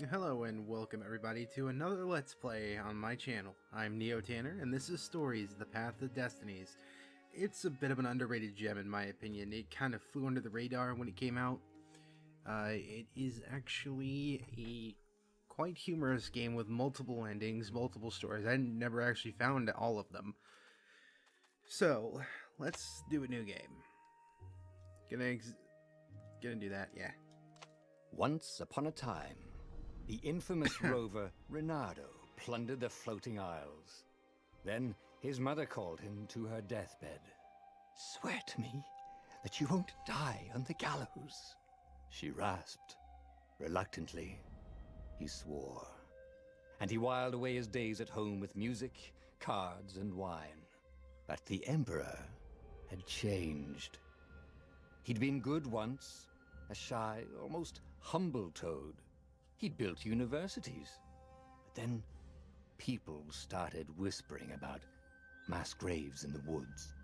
Hello and welcome everybody to another Let's Play on my channel. I'm Neo Tanner and this is Stories, the Path of Destinies. It's a bit of an underrated gem in my opinion. It kind of flew under the radar when it came out. It is actually a quite humorous game with multiple endings, multiple stories. I never actually found all of them. So, let's do a new game. Gonna do that, yeah. Once upon a time, the infamous rover Reynardo plundered the floating isles. Then his mother called him to her deathbed. "Swear to me that you won't die on the gallows," she rasped. Reluctantly, he swore. And he whiled away his days at home with music, cards, and wine. But the Emperor had changed. He'd been good once, a shy, almost humble toad. He'd built universities. But then people started whispering about mass graves in the woods,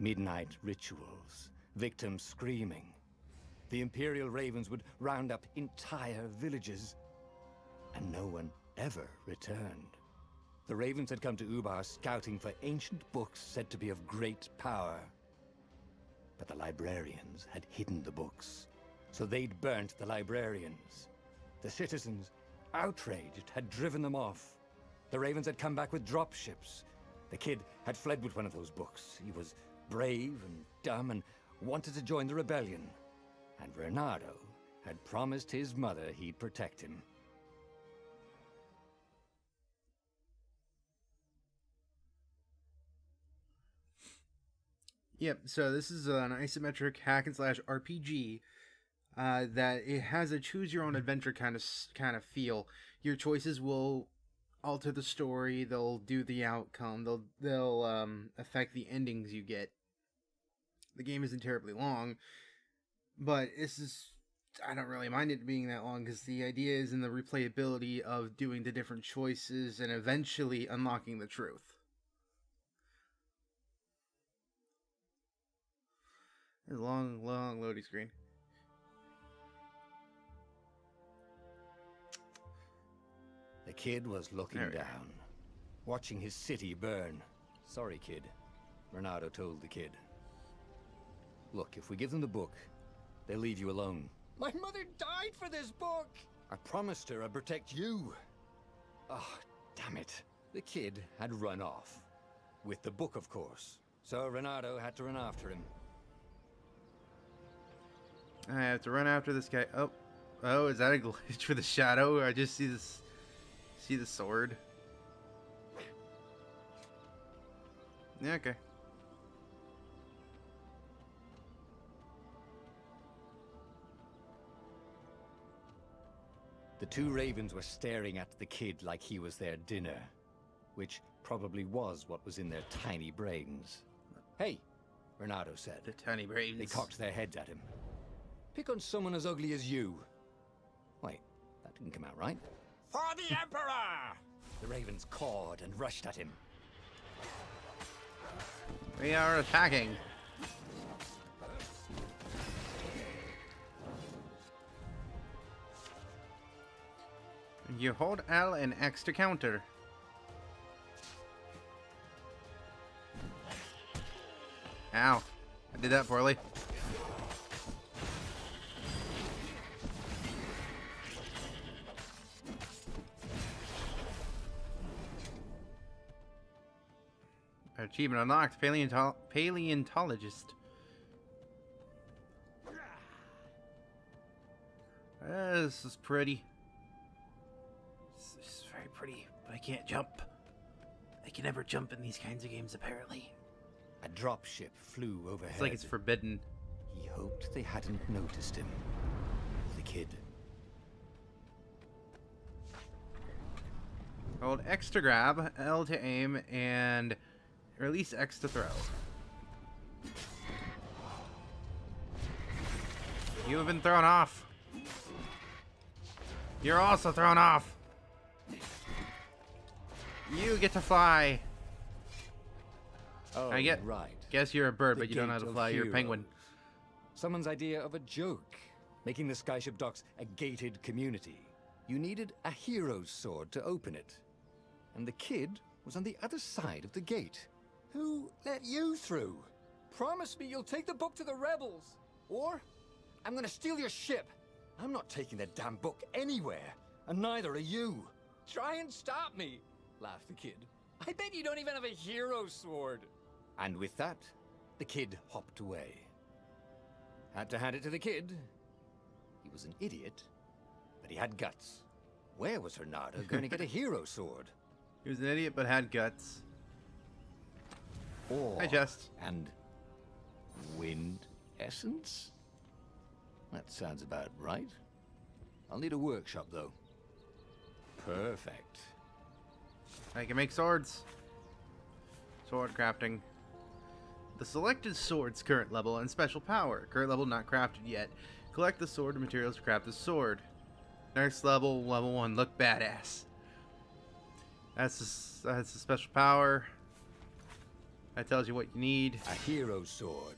midnight rituals, victims screaming. The Imperial Ravens would round up entire villages, and no one ever returned. The Ravens had come to Ubar scouting for ancient books said to be of great power. But the librarians had hidden the books, so they'd burnt the librarians. The citizens, outraged, had driven them off. The Ravens had come back with dropships. The kid had fled with one of those books. He was brave and dumb and wanted to join the rebellion. And Reynardo had promised his mother he'd protect him. Yep, so this is an isometric hack and slash RPG that it has a choose your own adventure kind of feel. Your choices will alter the story, they'll do the outcome, they'll affect the endings you get. The game isn't terribly long, but I don't really mind it being that long because the idea is in the replayability of doing the different choices and eventually unlocking the truth. There's a long loading screen. The kid was looking down, watching his city burn. "Sorry, kid," Reynardo told the kid. "Look, if we give them the book, they'll leave you alone." "My mother died for this book!" "I promised her I'd protect you." "Oh, damn it." The kid had run off. With the book, of course. So Reynardo had to run after him. I have to run after this guy. Oh, is that a glitch for the shadow? I just see the sword. Yeah, okay. The two ravens were staring at the kid like he was their dinner, which probably was what was in their tiny brains. "Hey," Reynardo said. The tiny brains. They cocked their heads at him. "Pick on someone as ugly as you." Wait, that didn't come out right. "For the Emperor!" The ravens cawed and rushed at him. We are attacking. You hold L and X to counter. Ow. I did that poorly. Achievement unlocked. Paleontologist. This is pretty. This is very pretty, but I can't jump. I can never jump in these kinds of games, apparently. A dropship flew overhead. It's like it's forbidden. He hoped they hadn't noticed him. The kid. Hold X to grab, L to aim, and release X to throw. You have been thrown off. You're also thrown off. You get to fly. Oh, right. Guess you're a bird, but you don't know how to fly. You're a penguin. Someone's idea of a joke, making the skyship docks a gated community. You needed a hero's sword to open it. And the kid was on the other side of the gate. Who let you through? Promise me you'll take the book to the rebels. Or I'm gonna steal your ship. I'm not taking that damn book anywhere. And neither are you. Try and stop me, laughed the kid. I bet you don't even have a hero sword. And with that, the kid hopped away. Had to hand it to the kid. He was an idiot, but he had guts. Where was Reynardo going to get a hero sword? He was an idiot but had guts. Or Hi, Just. and wind essence? That sounds about right. I'll need a workshop, though. Perfect. I can make swords. Sword crafting. The selected sword's current level and special power. Current level not crafted yet. Collect the sword and materials to craft the sword. Next level, level 1. Look badass. That's the special power. That tells you what you need. A hero sword.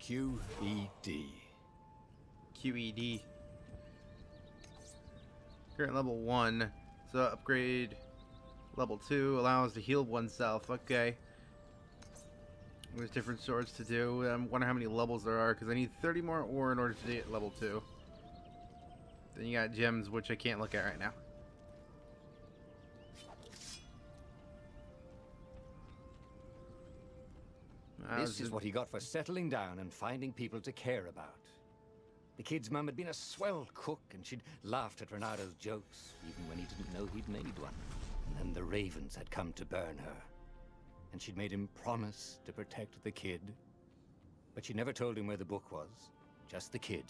QED. QED. Current level 1. So upgrade level 2 allows to heal oneself. Okay. There's different swords to do. I wonder how many levels there are because I need 30 more ore in order to get level 2. Then you got gems, which I can't look at right now. This is what he got for settling down and finding people to care about. The kid's mum had been a swell cook, and she'd laughed at Reynardo's jokes, even when he didn't know he'd made one. And then the ravens had come to burn her. And she'd made him promise to protect the kid. But she never told him where the book was, just the kid.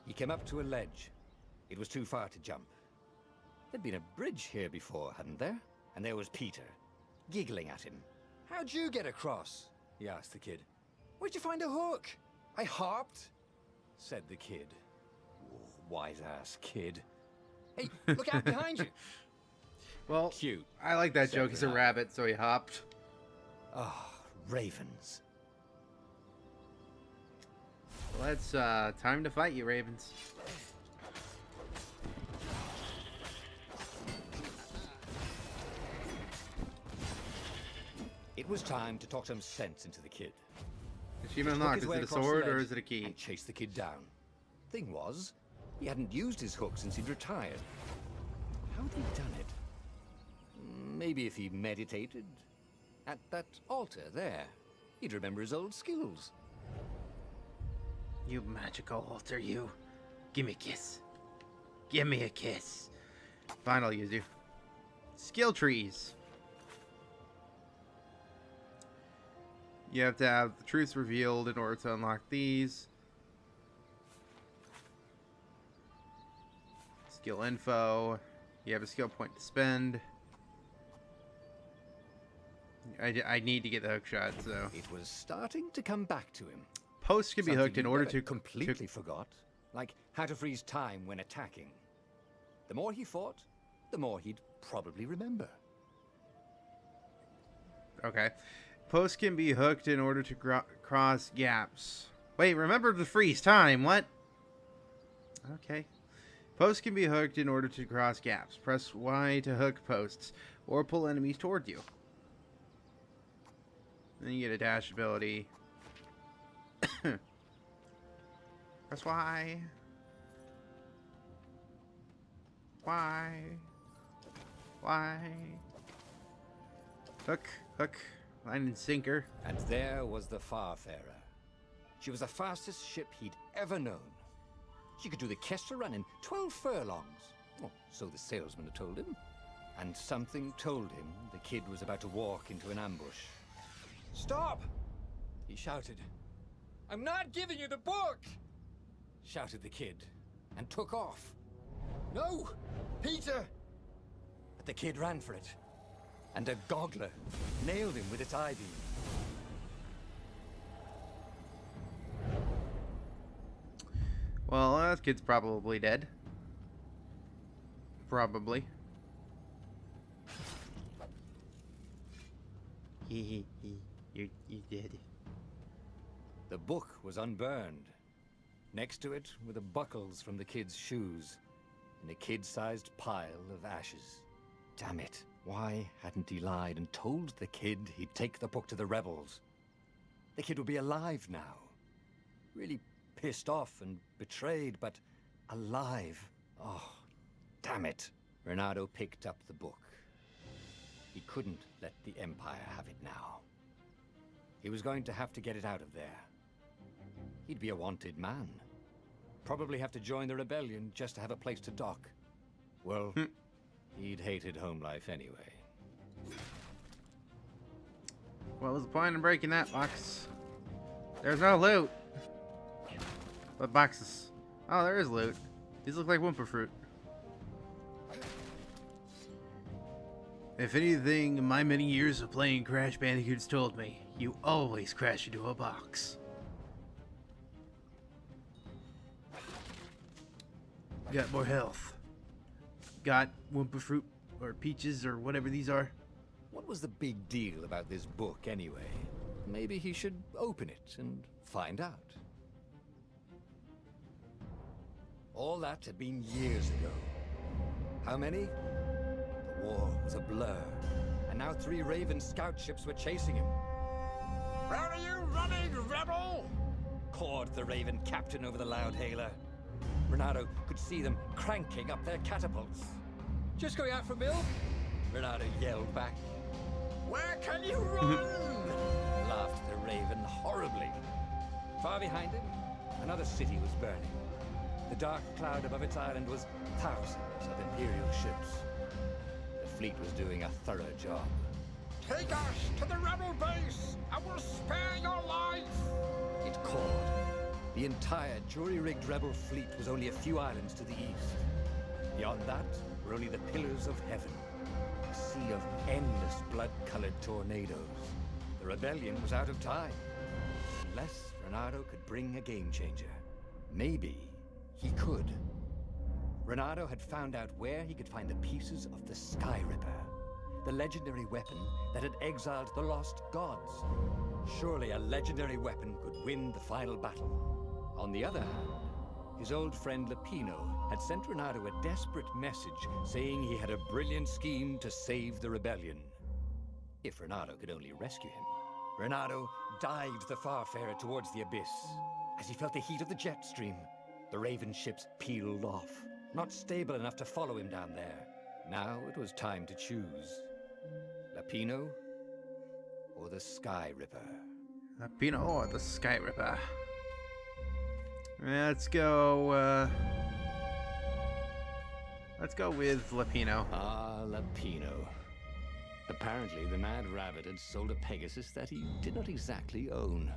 He came up to a ledge. It was too far to jump. There'd been a bridge here before, hadn't there? And there was Peter, giggling at him. How'd you get across? He asked the kid. Where'd you find a hook? I hopped, said the kid. Wise-ass kid. Hey, look out behind you. Well, Cute. I like that joke. He's a rabbit, so he hopped. Oh, ravens. Well, it's time to fight you, ravens. It was time to talk some sense into the kid. Achievement unlocked. Is it a sword or is it a key? And chase the kid down. Thing was, he hadn't used his hook since he'd retired. How'd he done it? Maybe if he meditated. At that altar there. He'd remember his old skills. You magical altar, you. Give me a kiss. Give me a kiss. Fine, I'll use you. Skill trees. You have to have the truths revealed in order to unlock these. Skill info. You have a skill point to spend. I need to get the hook shot, so. It was starting to come back to him. Posts can be hooked in order to completely forgot, like how to freeze time when attacking. The more he fought, the more he'd probably remember. Okay. Posts can be hooked in order to cross gaps. Wait, remember to freeze time. What? Okay. Posts can be hooked in order to cross gaps. Press Y to hook posts or pull enemies toward you. Then you get a dash ability. Press Y. Y. Y. Hook. Hook. Line and sinker. And there was the Farfarer. She was the fastest ship he'd ever known. She could do the Kessel run in 12 furlongs. Oh, so the salesman had told him. And something told him the kid was about to walk into an ambush. Stop! He shouted. I'm not giving you the book! Shouted the kid, and took off. No! Peter! But the kid ran for it. And a goggler nailed him with its eye beam. Well, that kid's probably dead. Probably. You did. The book was unburned. Next to it were the buckles from the kid's shoes, and a kid-sized pile of ashes. Damn it. Why hadn't he lied and told the kid he'd take the book to the rebels? The kid would be alive now. Really pissed off and betrayed, but alive. Oh, damn it. Reynardo picked up the book. He couldn't let the Empire have it now. He was going to have to get it out of there. He'd be a wanted man. Probably have to join the rebellion just to have a place to dock. Well, he'd hated home life anyway. What was the point in breaking that box? There's no loot. What boxes? Oh, there is loot. These look like Wumpa fruit. If anything, my many years of playing Crash Bandicoots told me, you always crash into a box. Got more health. Got Wumpa fruit, or peaches, or whatever these are. What was the big deal about this book anyway? Maybe he should open it and find out. All that had been years ago. How many? The war was a blur, and now 3 Raven scout ships were chasing him. "Where are you running, rebel?" cawed the Raven captain over the loud hailer. Reynardo could see them cranking up their catapults. "Just going out for a meal?" Reynardo yelled back. "Where can you run?" laughed the Raven horribly. Far behind him, another city was burning. The dark cloud above its island was thousands of Imperial ships. The fleet was doing a thorough job. "Take us to the rebel base! I will spare your life!" it called. The entire jury-rigged rebel fleet was only a few islands to the east. Beyond that were only the pillars of heaven, a sea of endless blood-colored tornadoes. The rebellion was out of time, unless Reynardo could bring a game-changer. Maybe he could. Reynardo had found out where he could find the pieces of the Sky Ripper, the legendary weapon that had exiled the lost gods. Surely a legendary weapon could win the final battle. On the other hand, his old friend Lapino had sent Reynardo a desperate message saying he had a brilliant scheme to save the rebellion. If Reynardo could only rescue him. Reynardo dived the Farfarer towards the abyss. As he felt the heat of the jet stream, the Raven ships peeled off, not stable enough to follow him down there. Now it was time to choose. Lapino or the Sky Ripper? Lapino or the Sky Ripper? Let's go with Lapino. Ah, Lapino. Apparently, the Mad Rabbit had sold a Pegasus that he did not exactly own.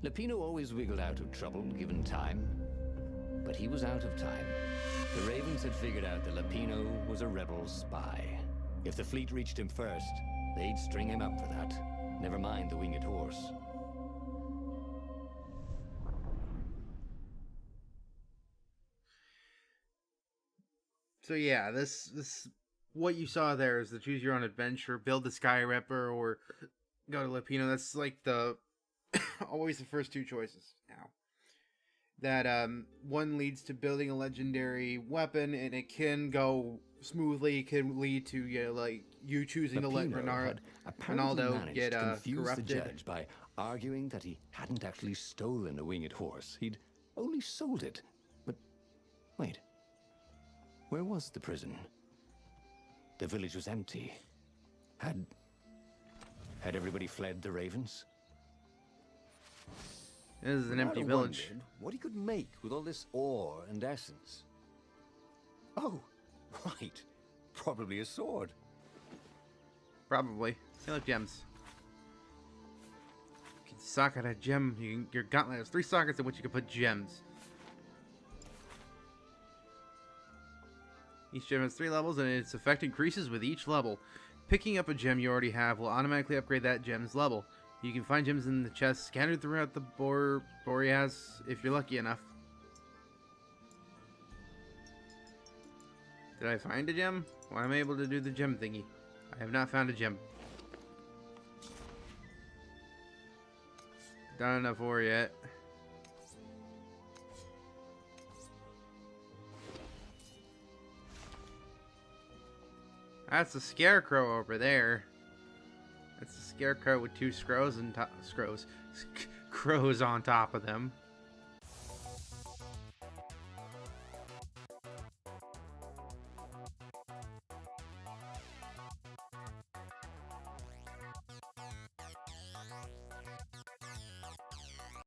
Lapino always wiggled out of trouble, given time. But he was out of time. The Ravens had figured out that Lapino was a rebel spy. If the fleet reached him first, they'd string him up for that. Never mind the winged horse. So yeah, this what you saw there is the choose your own adventure, build the Sky Ripper, or go to Lapino. That's like the always the first 2 choices now. That one leads to building a legendary weapon, and it can go smoothly. It can lead to like you choosing to let Reynardo get corrupted. The judge by arguing that he hadn't actually stolen a winged horse. He'd only sold it. But wait. Where was the prison? The village was empty. Had everybody fled the Ravens? This is an empty village. What he could make with all this ore and essence. Oh, right. Probably a sword. Probably. They look gems. You can socket a gem. Your gauntlet has 3 sockets in which you can put gems. Each gem has 3 levels, and its effect increases with each level. Picking up a gem you already have will automatically upgrade that gem's level. You can find gems in the chest scattered throughout the Boreas if you're lucky enough. Did I find a gem? Well, I'm able to do the gem thingy. I have not found a gem. Done enough ore yet. That's a scarecrow over there. That's a scarecrow with two crows on top of them.